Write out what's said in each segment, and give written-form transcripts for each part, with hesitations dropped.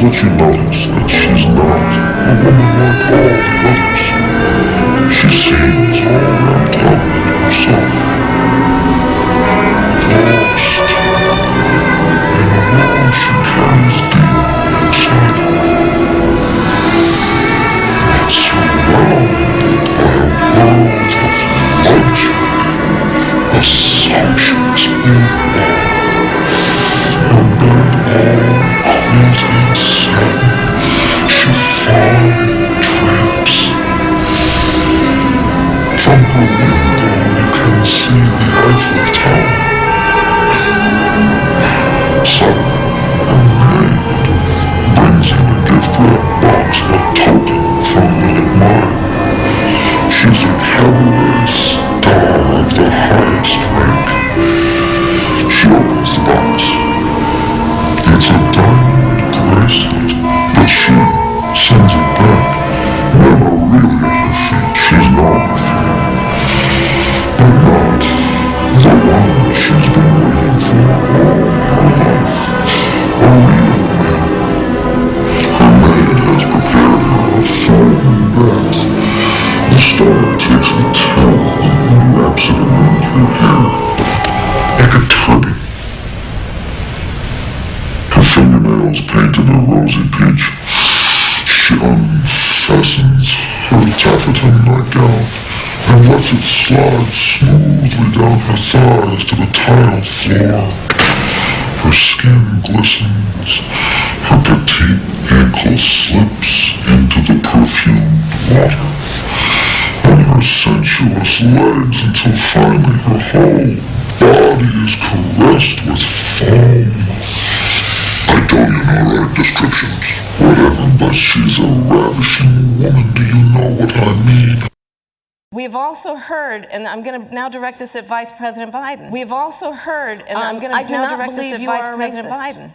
let you notice that she's not a woman like all the others. She seems all around confident in herself, lost in a world she carries deep inside her, yet surrounded by a world of luxury, a sumptuous boudoir, her bed all quilted satin, chiffon drapes. From her window you can see the Eiffel Tower. Suddenly, her maid brings in a gift-wrapped box, a token from an admirer. She's a cabaret star of the highest rank. She opens the box. It's a diamond bracelet, but she sends it back. Never really at her feet, she's known her fear. But not the one she's been waiting for all her life. A real man. Her maid has prepared her a foam bath. The star takes the towel and wraps it around her hair like a turban. Her fingernails painted a rosy peach. She unfastens her taffeta nightgown and lets it slide smoothly down her thighs to the tile floor. Her skin glistens, her petite ankle slips into the perfumed water, and her sensuous legs until finally her whole body is caressed with foam. I told you no right descriptions. Whatever, but she's a ravishing woman. Do you know what I mean? We've also heard, and I'm going to now direct this at Vice President Biden. We've also heard, and I'm going to now direct this at Vice President Biden.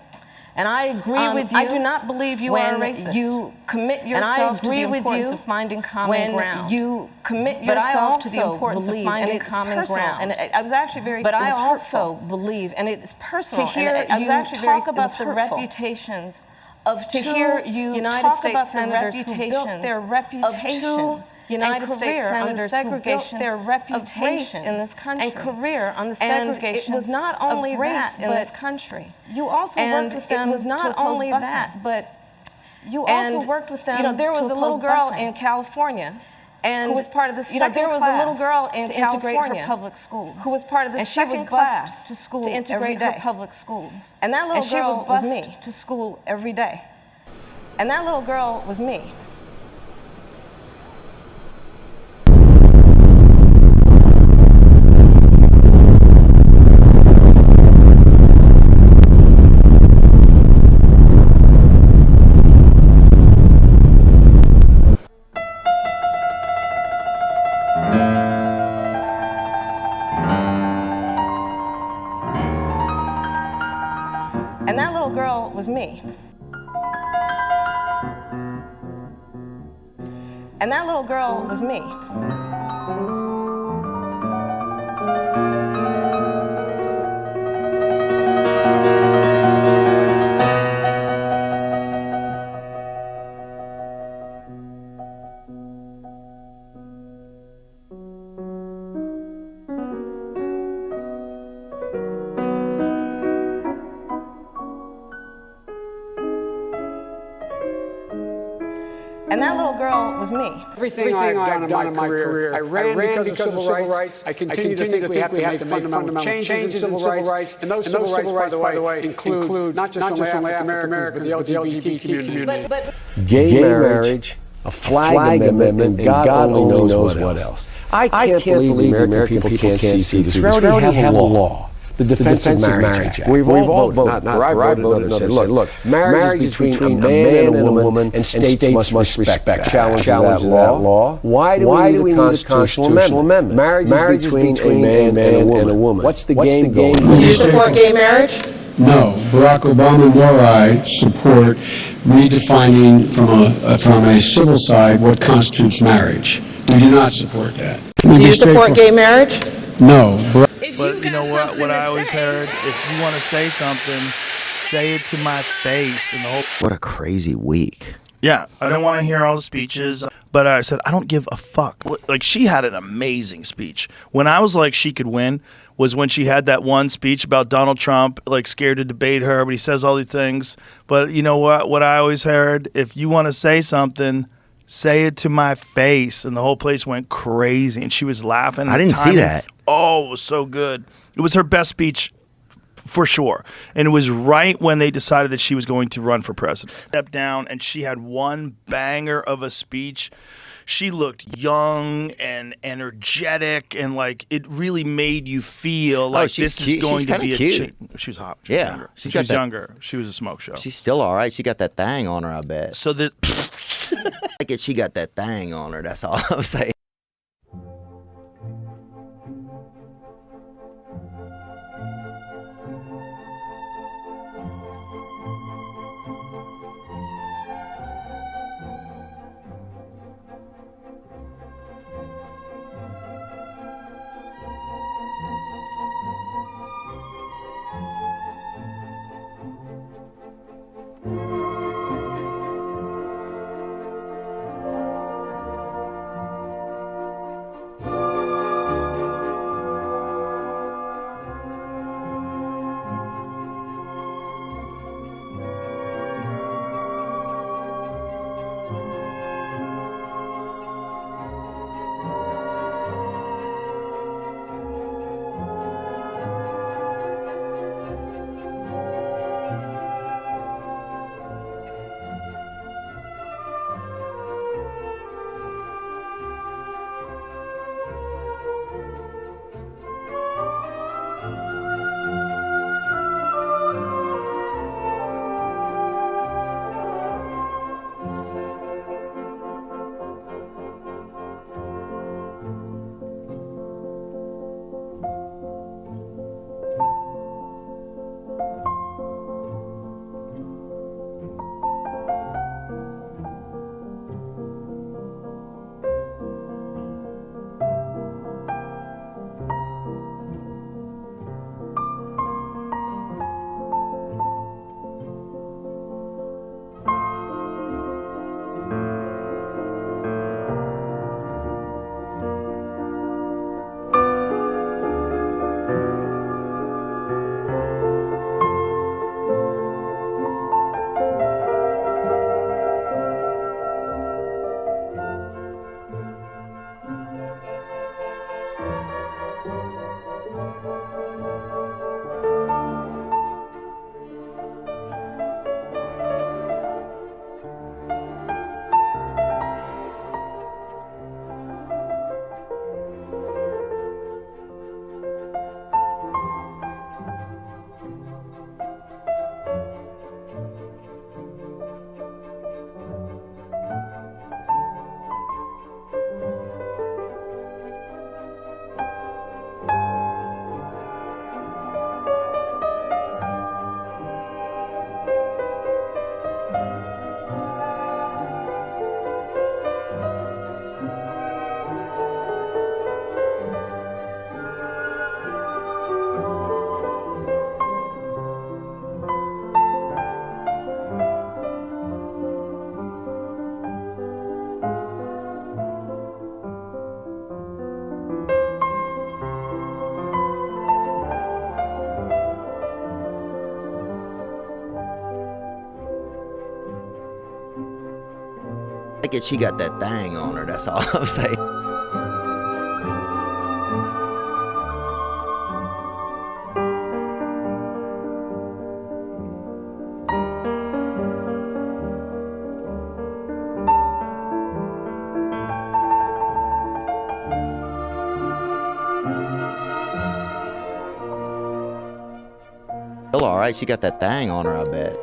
And I agree with you. I do not believe you are a racist. When you commit yourself to the importance of finding common ground. When you commit yourself to the importance of finding common ground. And I was actually very. But I also believe, and it's personal. To hear you talk about the reputations of two United States senators who built their reputations United States senators who built their reputation in this country and career on the segregation. And it was not only that in this country. You also worked with them. It was not only that, but you also worked with them. You know, there was a little girl in California. And who was part of the second class. There was a little girl in California her public schools. Who was part of the second class to school to integrate her public schools. And that little girl was me to school every day. And that little girl was me. And that little girl was me. And that little girl was me. And that little girl was me. Everything I've done in my career, I ran because of civil rights. I continue to think we have to make fundamental changes in civil rights. And those civil rights, by the way, include not just only African Americans, but the LGBT community. Gay marriage, a flag amendment, and God only knows what else. I can't believe the American people can't see through this. We already have a law. The Defense of Marriage Act. We've all voted, not I voted, said, look, marriage is between a man and a woman, and states must respect that. Challenge that law. Why do we need a constitutional amendment? Marriage is between a man and a woman. What's the game? Do you support gay marriage? No. Barack Obama nor I support redefining from a civil side what constitutes marriage. We do not support that. Do you support gay marriage? No. But you know what I always heard, if you want to say something, say it to my face, and the whole. What a crazy week. Yeah, I don't want to hear all the speeches, but I said, I don't give a fuck. Like, she had an amazing speech. When I was like, she could win, was when she had that one speech about Donald Trump, like, scared to debate her, but he says all these things. But you know what I always heard? If you want to say something, say it to my face. And the whole place went crazy, and she was laughing. I didn't see that. Oh, it was so good. It was her best speech for sure. And it was right when they decided that she was going to run for president. Stepped down, and she had one banger of a speech. She looked young and energetic, and like it really made you feel like this is going to be a chick. She was hot. She was younger. She was younger. She was a smoke show. She's still all right. She got that thing on her, I bet. So this like she got that thing on her. That's all I'm saying. Like she got that thing on her. That's all I'm saying. Still all right. She got that thing on her, I bet.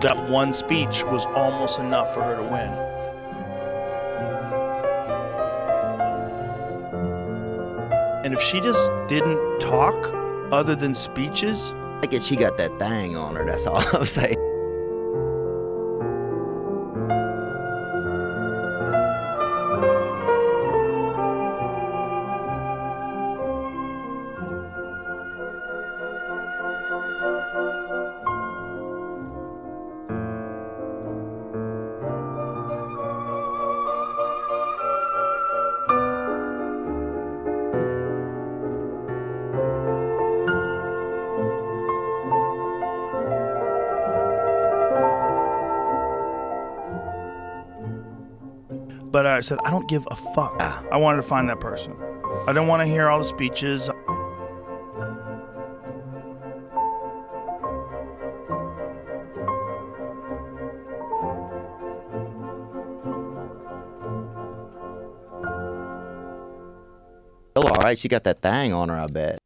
That one speech was almost enough for her to win. And if she just didn't talk other than speeches, I guess she got that thing on her, that's all I'll say. but I said, I don't give a fuck. I wanted to find that person. I didn't want to hear all the speeches. Still all right. She got that thing on her, I bet.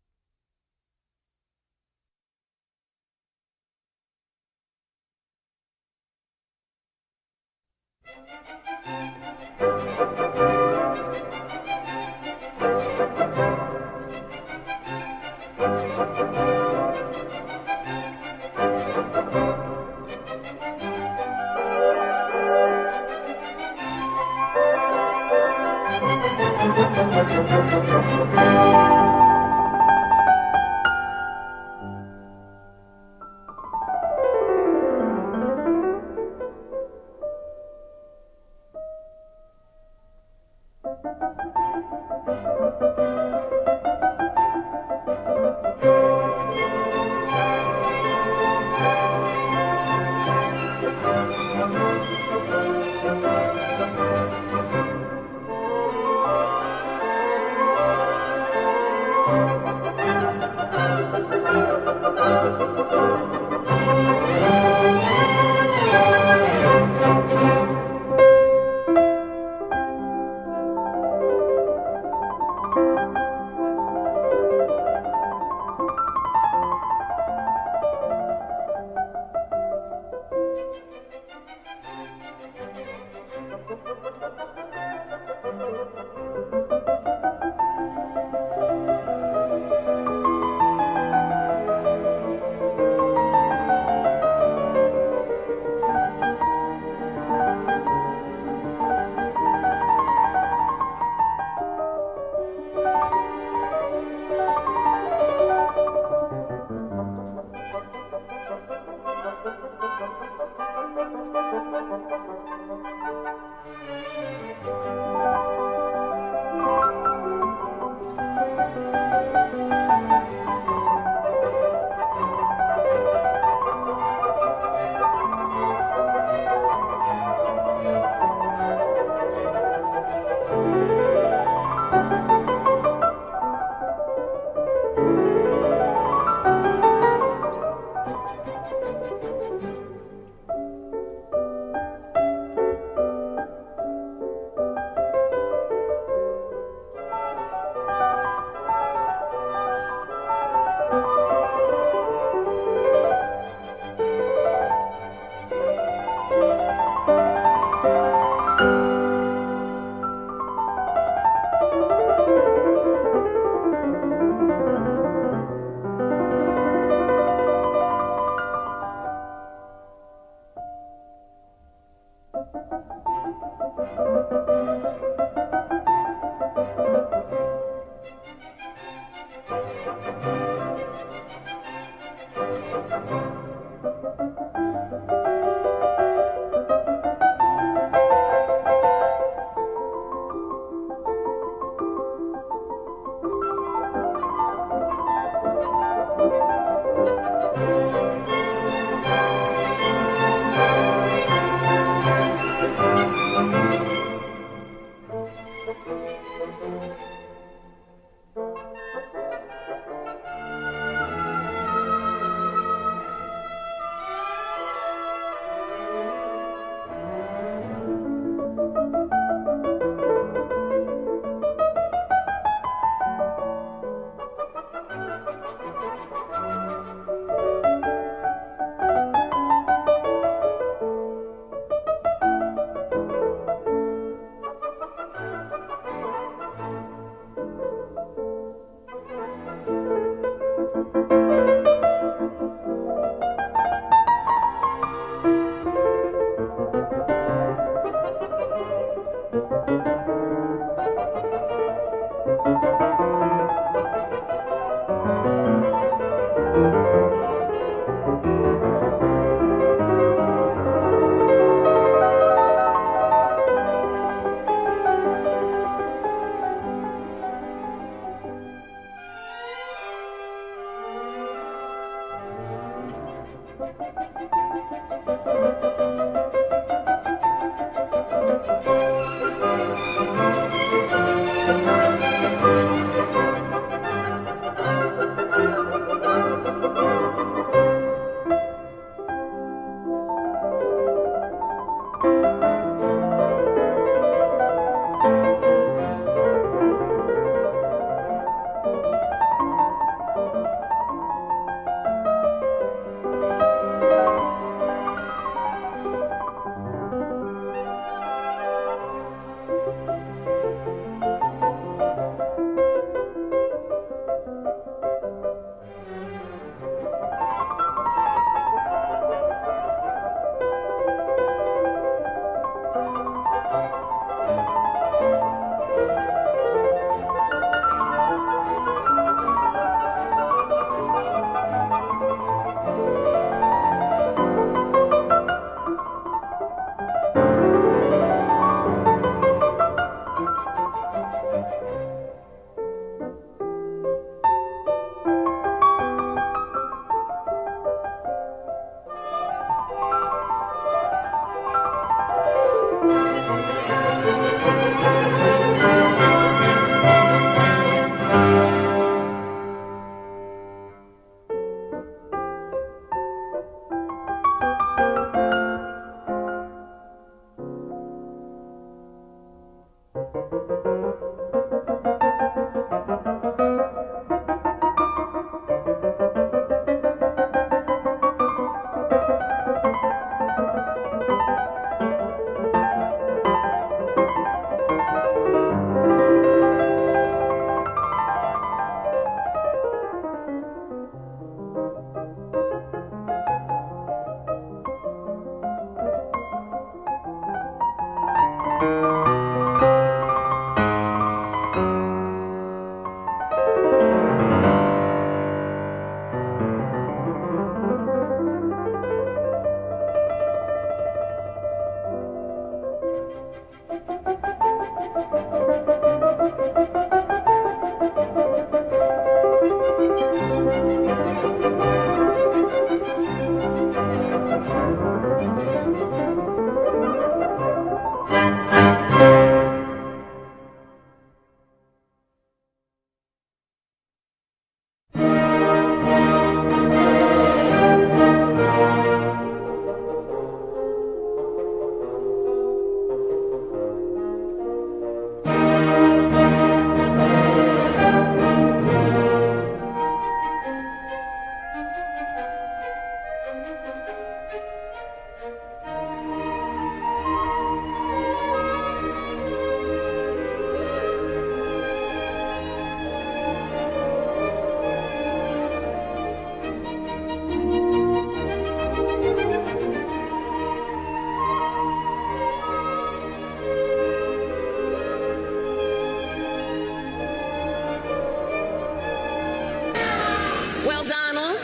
Well, Donald,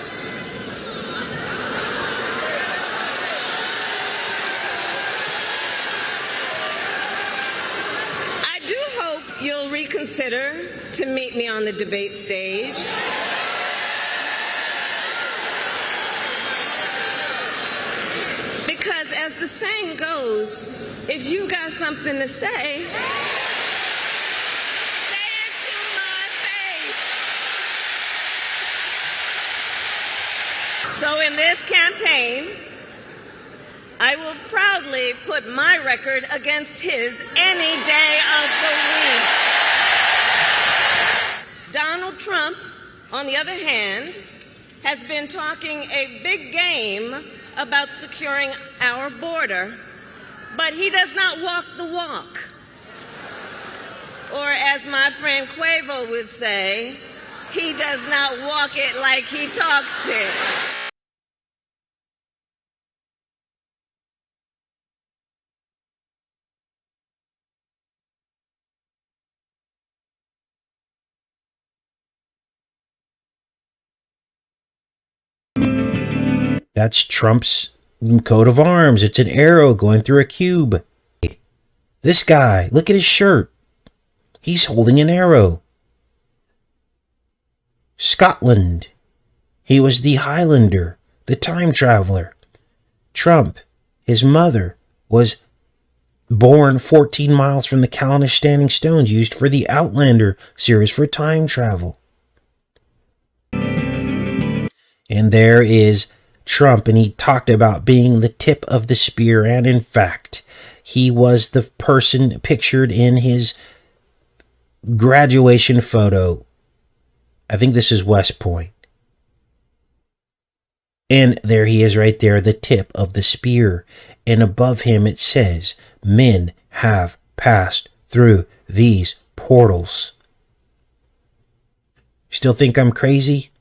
I do hope you'll reconsider to meet me on the debate stage. Because as the saying goes, if you got something to say, so in this campaign, I will proudly put my record against his any day of the week. Donald Trump, on the other hand, has been talking a big game about securing our border, but he does not walk the walk. Or as my friend Quavo would say, he does not walk it like he talks it. That's Trump's coat of arms. It's an arrow going through a cube. This guy, look at his shirt. He's holding an arrow. Scotland. He was the Highlander, the time traveler. Trump, his mother, was born 14 miles from the Kaladesh Standing Stones used for the Outlander series for time travel. And there is Trump, and he talked about being the tip of the spear, and in fact, he was the person pictured in his graduation photo. I think this is West Point. And there he is right there, the tip of the spear. And above him it says, men have passed through these portals. Still think I'm crazy?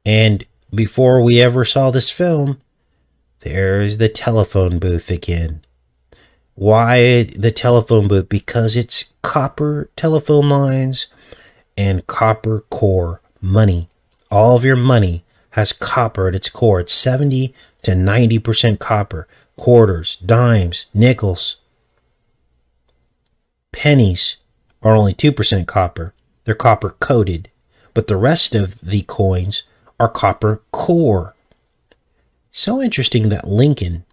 And before we ever saw this film, there's the telephone booth again. Why the telephone booth? Because it's copper telephone lines and copper core money. All of your money has copper at its core. It's 70 to 90% copper. Quarters, dimes, nickels. Pennies are only 2% copper. They're copper coated. But the rest of the coins are copper core. So interesting that Lincoln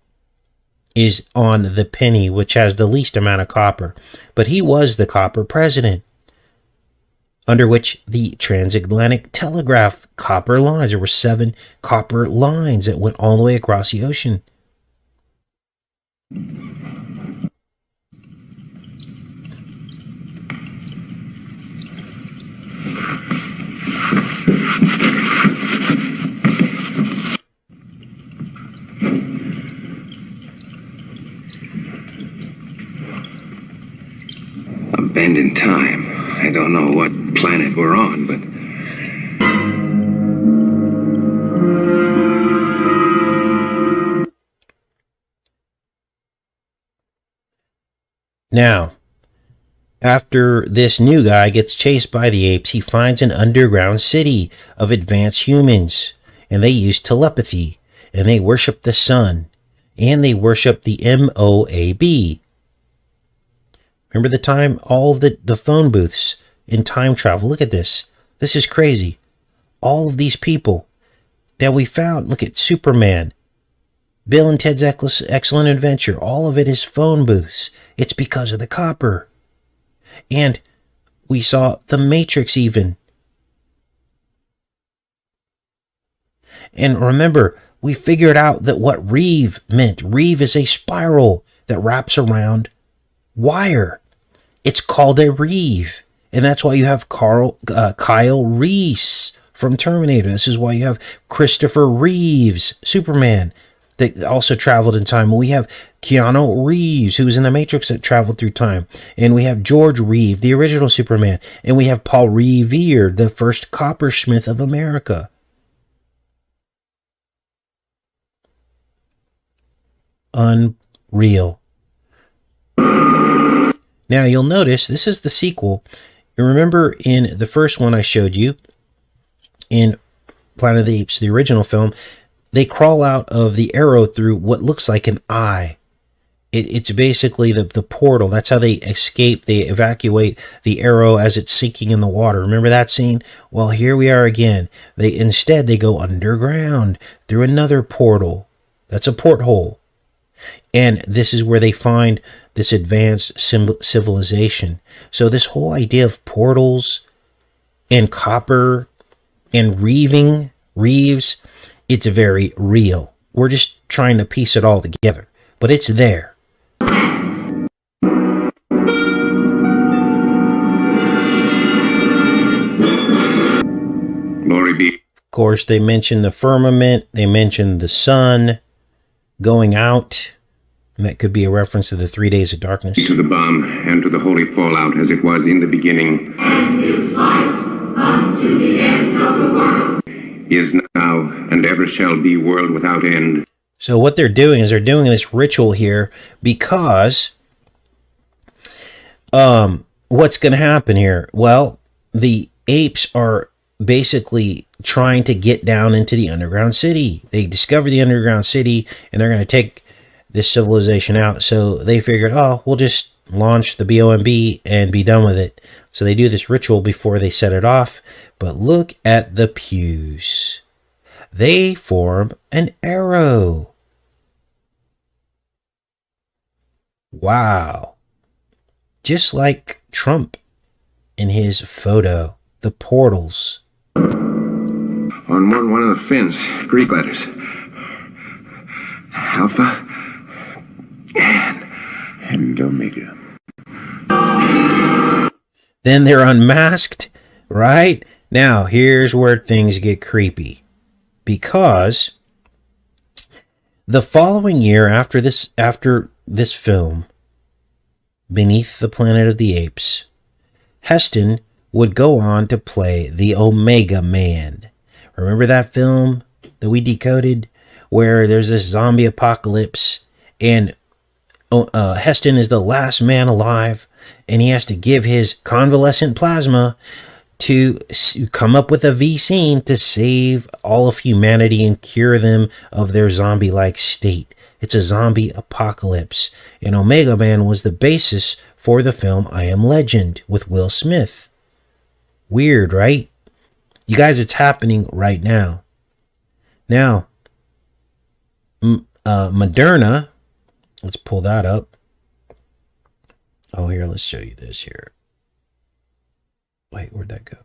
is on the penny, which has the least amount of copper. But he was the copper president, under which the transatlantic telegraph copper lines. There were 7 copper lines that went all the way across the ocean. A bend in time. I don't know what planet we're on, but... Now, after this new guy gets chased by the apes, he finds an underground city of advanced humans, and they use telepathy, and they worship the sun, and they worship the MOAB. Remember the time, all of the phone booths in time travel. Look at this. This is crazy. All of these people that we found. Look at Superman, Bill and Ted's Excellent Adventure. All of it is phone booths. It's because of the copper. And we saw the Matrix even. And remember, we figured out that what Reeve meant. Reeve is a spiral that wraps around wire. It's called a Reeve. And that's why you have Kyle Reese from Terminator. This is why you have Christopher Reeves, Superman, that also traveled in time. We have Keanu Reeves, who was in the Matrix, that traveled through time. And we have George Reeve, the original Superman. And we have Paul Revere, the first coppersmith of America. Unreal. Now you'll notice this is the sequel. You remember in the first one I showed you, in Planet of the Apes, the original film, they crawl out of the arrow through what looks like an eye. It's basically the portal. That's how they escape. They evacuate the arrow as it's sinking in the water. Remember that scene? Well, here we are again. Instead they go underground through another portal. That's a porthole. And this is where they find this advanced civilization. So this whole idea of portals and copper and Reeves, it's very real. We're just trying to piece it all together, but it's there. Glory be. Of course, they mention the firmament, they mention the sun going out. And that could be a reference to the 3 days of darkness. To the bomb and to the holy fallout as it was in the beginning. And his light unto the end of the world. Is now and ever shall be world without end. So what they're doing is they're doing this ritual here because what's going to happen here? Well, the apes are basically trying to get down into the underground city. They discover the underground city and they're going to take this civilization out. So they figured, oh, we'll just launch the BOMB and be done with it. So they do this ritual before they set it off. But look at the pews. They form an arrow. Wow. Just like Trump in his photo, the portals. On one of the fins, Greek letters. Alpha and Omega. Then they're unmasked, right? Now, here's where things get creepy. Because the following year after this film, Beneath the Planet of the Apes, Heston would go on to play the Omega Man. Remember that film that we decoded where there's this zombie apocalypse and Heston is the last man alive and he has to give his convalescent plasma to come up with a vaccine to save all of humanity and cure them of their zombie-like state. It's a zombie apocalypse. And Omega Man was the basis for the film I Am Legend with Will Smith. Weird, right? You guys, it's happening right now. Now, Moderna, let's pull that up. Oh, here, let's show you this here. Wait, where'd that go?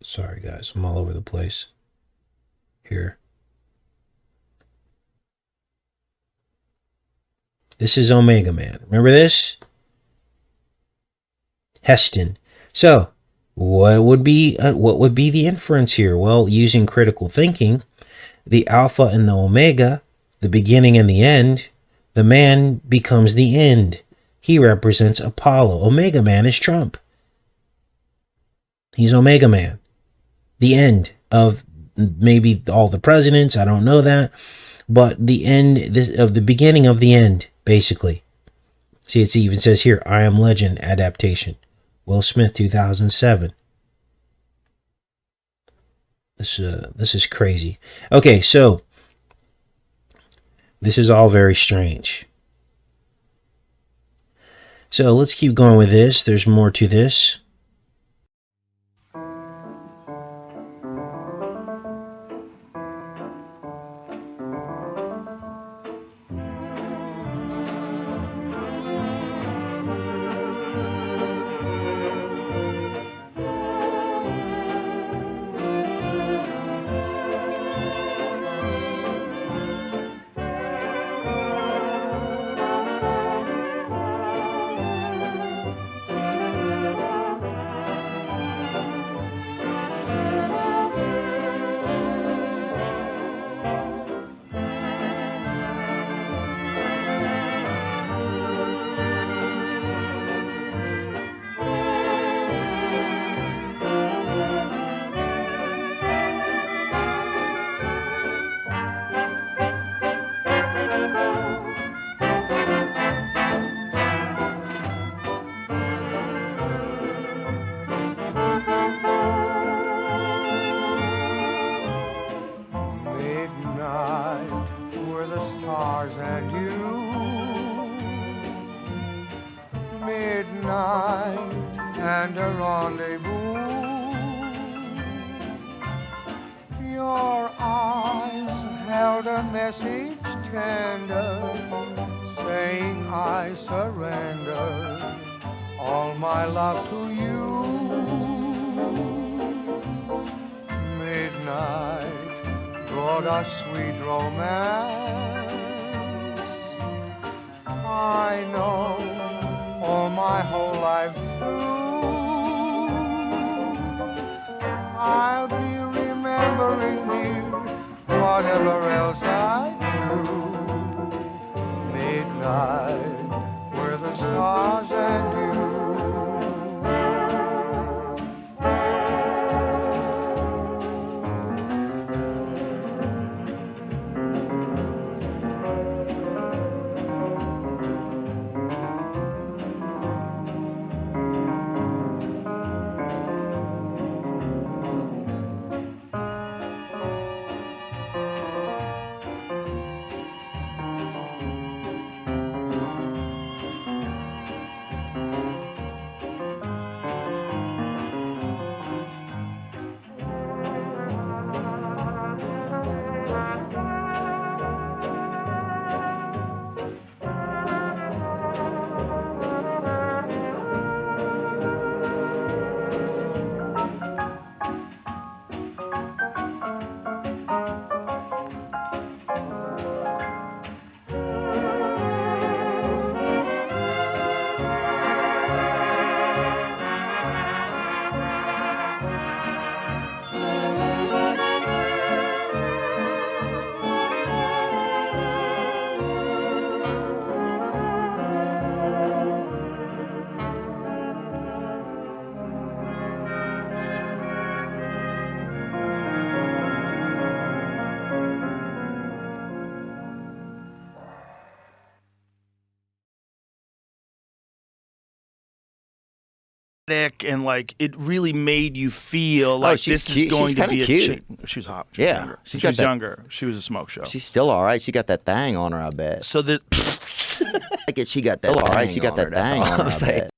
Sorry, guys, I'm all over the place. Here. This is Omega Man. Remember this? Heston. So, what would be the inference here? Well, using critical thinking, the Alpha and the Omega, the beginning and the end, the man becomes the end. He represents Apollo. Omega Man is Trump. He's Omega Man. The end of maybe all the presidents. I don't know that. But the end of the beginning of the end, basically. See, it even says here, I Am Legend adaptation. Will Smith, 2007. This is crazy. Okay, so this is all very strange. So let's keep going with this. There's more to this. and like it really made you feel like this is going to be a chick. She was hot. She was younger. She was younger. She was a smoke show. She's still all right. She got that thing on her, I bet. So this. She got that. All right. She got that thing on her, I bet.